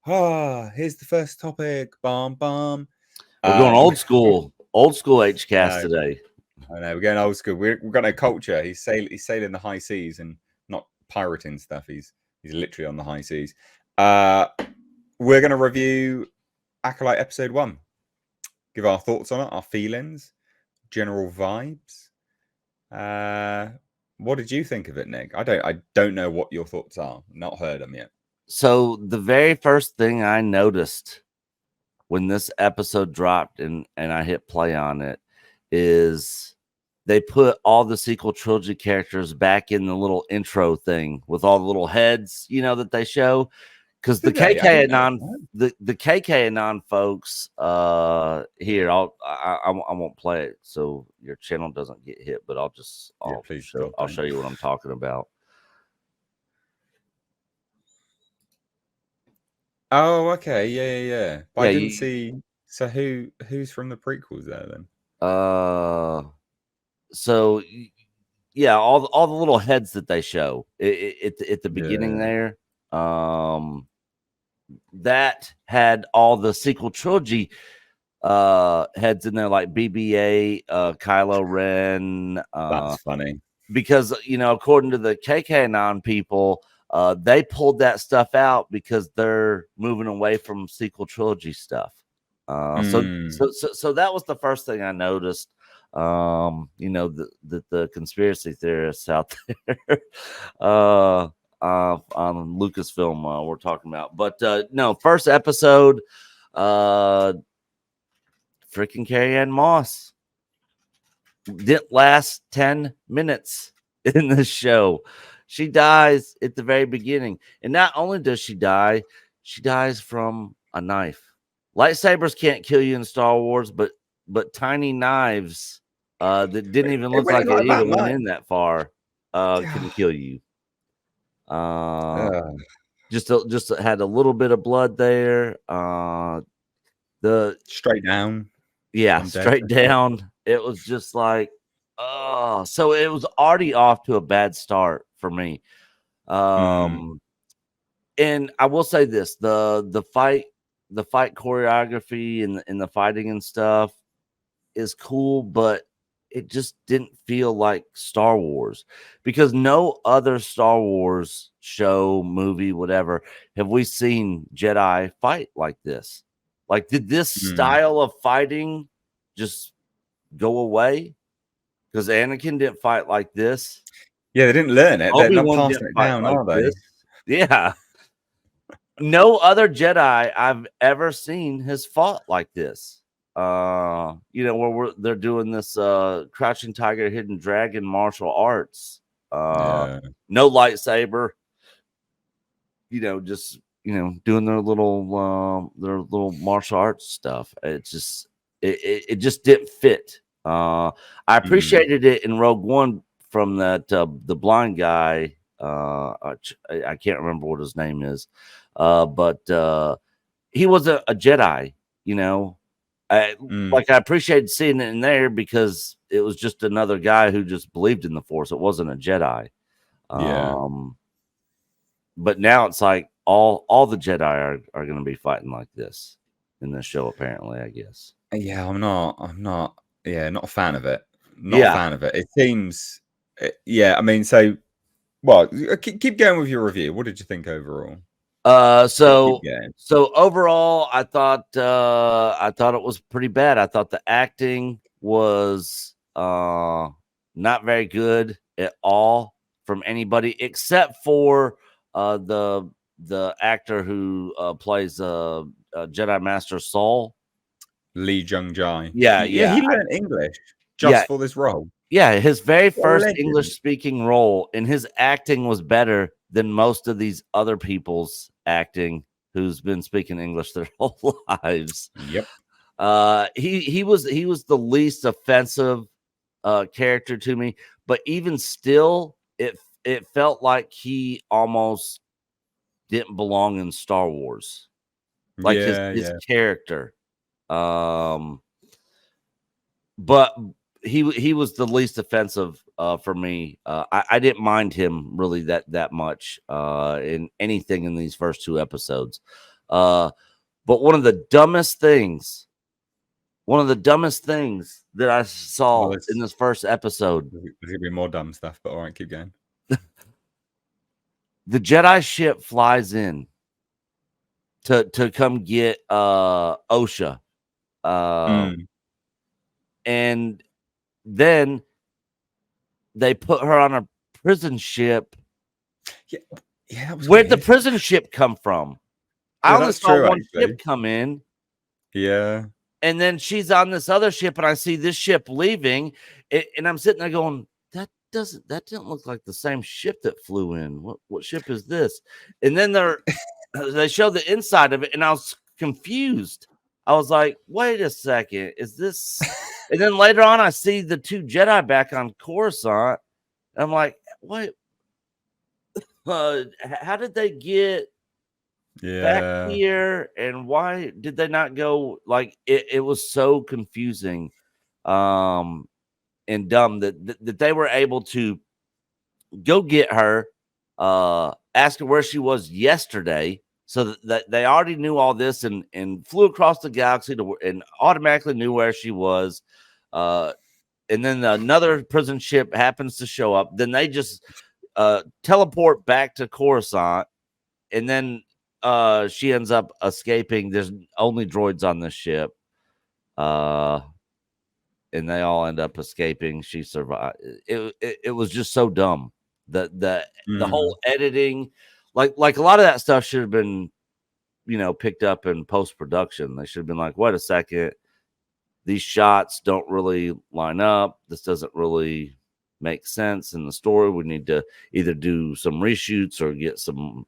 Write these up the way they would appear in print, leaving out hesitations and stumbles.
Here's the first topic. Bum bum. We're going old school HCast No, today. I know we're going old school. We've got no culture. He's sailing the high seas and not pirating stuff. He's literally on the high seas. We're going to review Acolyte episode 1. Give our thoughts on it, our feelings, general vibes. What did you think of it, Nick? I don't know what your thoughts are. Not heard them yet. So the very first thing I noticed when this episode dropped and I hit play on it is they put all the sequel trilogy characters back in the little intro thing with all the little heads, that they show. Because the KK Anon folks here, I won't play it so your channel doesn't get hit, but I'll show you what I'm talking about. Oh, okay, yeah. But I didn't see. So who's from the prequels there then? So yeah, all the little heads that they show at the beginning there, that had all the sequel trilogy heads in there, like BB-8, Kylo Ren. That's funny because according to the KK people, they pulled that stuff out because they're moving away from sequel trilogy stuff. So that was the first thing I noticed. The conspiracy theorists out there on Lucasfilm we're talking about, but no, first episode, freaking Carrie-Anne Moss didn't last 10 minutes in the show. She dies at the very beginning, and not only does she die, she dies from a knife. Lightsabers can't kill you in Star Wars, but tiny knives that didn't even look like it even went in that far can kill you. Just had a little bit of blood there. The straight down. Yeah, straight down. It was just like, oh, so it was already off to a bad start for me. And I will say this: the fight choreography and the fighting and stuff is cool, but it just didn't feel like Star Wars, because no other Star Wars show, movie, whatever, have we seen Jedi fight like this. Like, did this style of fighting just go away? Because Anakin didn't fight like this. Yeah, they didn't learn it. They're not passing it down, are they? Yeah. No other Jedi I've ever seen has fought like this. Where they're doing this Crouching Tiger, Hidden Dragon martial arts. No lightsaber. Just doing their little martial arts stuff. It's just it just didn't fit. I appreciated it in Rogue One from that the blind guy. I can't remember what his name is, but he was a Jedi. Like, I appreciated seeing it in there because it was just another guy who just believed in the Force. It wasn't a Jedi. But now it's like all the Jedi are going to be fighting like this in this show, apparently, I guess. Yeah, I'm not a fan of it. Not a fan of it. It seems, I mean, so, well, keep going with your review. What did you think overall? So overall, I thought it was pretty bad. I thought the acting was not very good at all from anybody except for the actor who plays Jedi Master Saul, Lee Jung-jae. Yeah. He learned English just for this role. Yeah, his very first English speaking role, and his acting was better than most of these other people's acting who's been speaking English their whole lives. Yep. He was the least offensive character to me, but even still, it felt like he almost didn't belong in Star Wars, like his character. But he was the least offensive for me. I didn't mind him really that much in anything in these first two episodes. But one of the dumbest things that I saw Well, in this first episode, there's gonna be more dumb stuff, but all right, keep going. the Jedi ship flies in to come get OSHA. Mm. And then they put her on a prison ship. Yeah, that was Where'd the weird. prison ship come from? I Yeah, only that's saw true, one actually. ship come in, Yeah. and then she's on this other ship, and I see this ship leaving, and I'm sitting there going, that didn't look like the same ship that flew in. What ship is this? And then they show the inside of it, and I was confused. I was like, wait a second, is this? And then later on, I see the two Jedi back on Coruscant. And I'm like, what? How did they get back Yeah. here? And why did they not go? Like, it was so confusing, and dumb that they were able to go get her, ask her where she was yesterday, so that they already knew all this and flew across the galaxy and automatically knew where she was. And then another prison ship happens to show up. Then they just teleport back to Coruscant, and then she ends up escaping. There's only droids on this ship. And they all end up escaping. She survived. It was just so dumb. The whole editing, like a lot of that stuff should have been, picked up in post production. They should have been like, wait a second, these shots don't really line up. This doesn't really make sense in the story. We need to either do some reshoots or get some,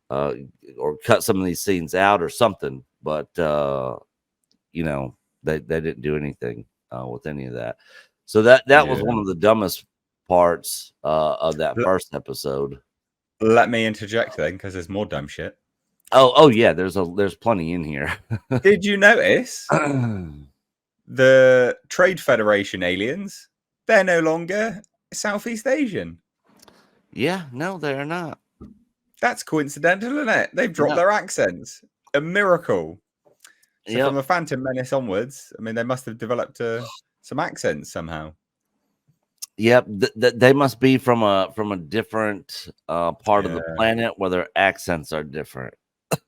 or cut some of these scenes out or something. But they didn't do anything with any of that. So that was one of the dumbest parts of that first episode. Let me interject then, because there's more dumb shit. Oh yeah, there's plenty in here. Did you notice the Trade Federation aliens? They're no longer Southeast Asian. Yeah, no, they're not. That's coincidental, isn't it? They've dropped their accents. A miracle. So from the Phantom Menace onwards, I mean, they must have developed some accents somehow. Yep, they must be from a different part of the planet where their accents are different.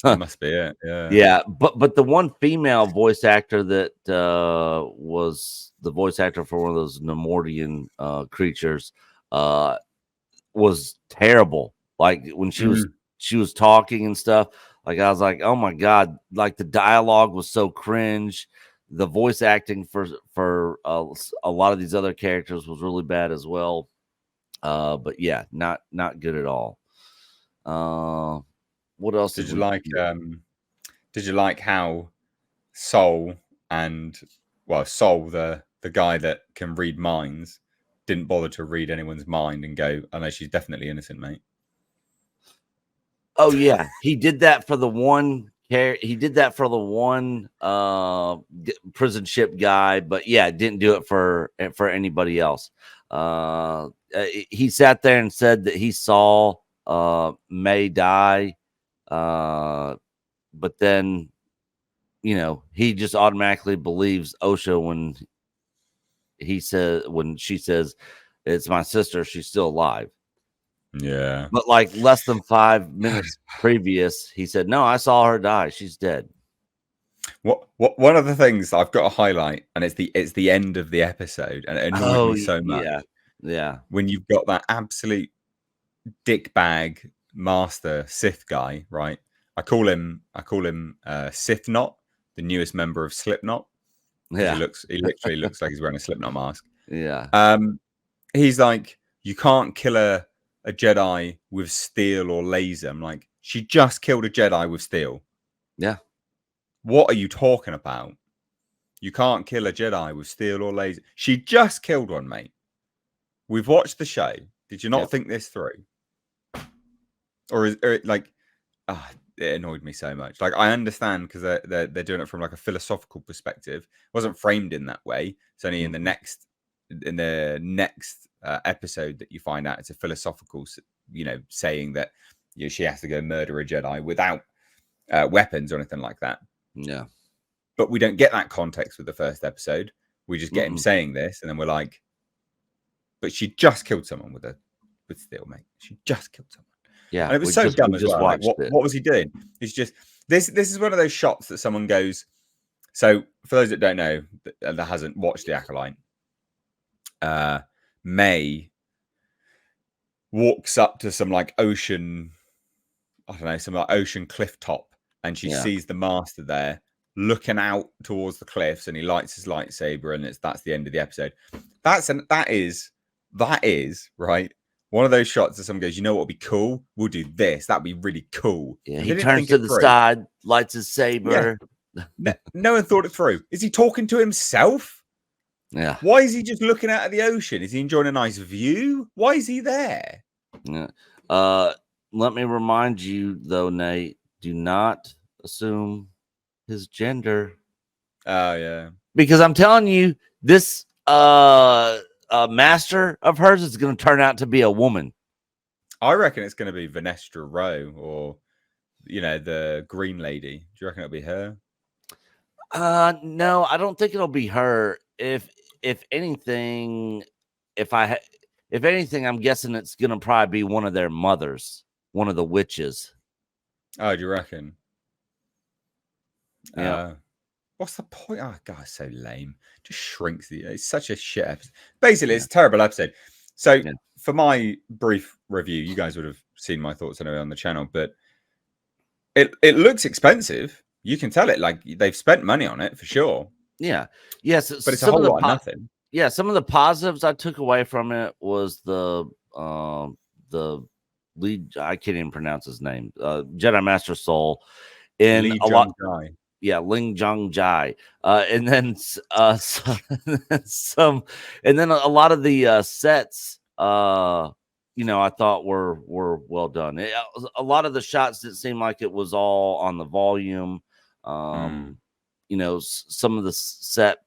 That must be it. Yeah. Yeah, but the one female voice actor that was the voice actor for one of those Nemordian creatures was terrible. Like when she was talking and stuff, like I was like, oh my god, like the dialogue was so cringe. The voice acting for a lot of these other characters was really bad as well. But yeah, not good at all. What else did you like? Did you like how Sol Sol, the guy that can read minds, didn't bother to read anyone's mind and go, "I know she's definitely innocent, mate." Oh yeah, he did that for the one. He did that for the one prison ship guy, but yeah, didn't do it for anybody else. He sat there and said that he saw May die, but then he just automatically believes OSHA when she says it's my sister, she's still alive. Yeah. But like less than 5 minutes previous, he said, "No, I saw her die. She's dead." What one of the things I've got to highlight, and it's the end of the episode, and it annoyed me so much. Yeah. When you've got that absolute dickbag master Sith guy, right? I call him Sith Knot, the newest member of Slipknot. Yeah. He literally looks like he's wearing a Slipknot mask. Yeah. He's like, you can't kill a Jedi with steel or laser. I'm like, she just killed a Jedi with steel. Yeah. What are you talking about? You can't kill a Jedi with steel or laser. She just killed one, mate. We've watched the show. Did you not think this through? Or it annoyed me so much. Like, I understand because they're doing it from like a philosophical perspective. It wasn't framed in that way. It's only in the next episode that you find out it's a philosophical, saying that she has to go murder a Jedi without weapons or anything like that. Yeah. But we don't get that context with the first episode. We just get him saying this, and then we're like, but she just killed someone with steel, mate. She just killed someone. Yeah. And it was so dumb as well. Like, what was he doing? It's just this is one of those shots that someone goes. So for those that don't know, that hasn't watched The Acolyte, May walks up to some like ocean, I don't know, some like ocean cliff top, and she sees the master there looking out towards the cliffs, and he lights his lightsaber, and that's the end of the episode. That is right. One of those shots that someone goes, you know what would be cool? We'll do this. That'd be really cool. Yeah, he turns to the side, lights his saber. Yeah. No one thought it through. Is he talking to himself? Yeah. Why is he just looking out at the ocean? Is he enjoying a nice view? Why is he there? Yeah. Let me remind you though, Nate, do not assume his gender. Oh yeah. Because I'm telling you, this master of hers is going to turn out to be a woman. I reckon it's going to be Vanestra Rowe, or the Green Lady. Do you reckon it'll be her? No, I don't think it'll be her. If anything, if anything, I'm guessing it's going to probably be one of their mothers, one of the witches. Oh, do you reckon? Yeah. What's the point? Oh, God, it's so lame. Just shrinks it's such a shit episode. Basically, it's a terrible episode. So, for my brief review, you guys would have seen my thoughts anyway on the channel, but it looks expensive. You can tell it, like they've spent money on it for sure. Yeah. Yes. But it's a whole lot of nothing. Yeah. Some of the positives I took away from it was the lead. I can't even pronounce his name. Jedi Master Soul. In Lee a lot. Jai. Yeah, Ling Jong Jai, and then some, and then a lot of the sets, I thought were well done. A lot of the shots didn't seem like it was all on the volume. Some of the set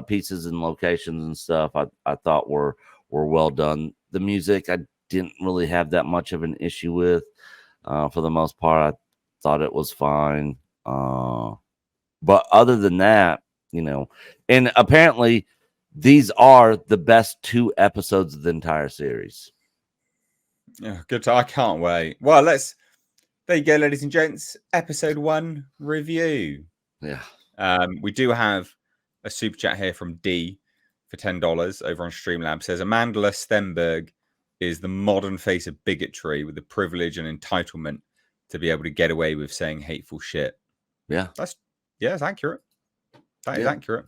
pieces and locations and stuff I thought were well done. The music I didn't really have that much of an issue with. For the most part, I thought it was fine. But other than that, and apparently these are the best 2 episodes of the entire series. Yeah, good. I can't wait. Well, there you go, ladies and gents. Episode 1 review. Yeah. We do have a super chat here from D for $10 over on Streamlabs. Says Amandla Stenberg is the modern face of bigotry with the privilege and entitlement to be able to get away with saying hateful shit. Yeah. It's accurate. That is accurate.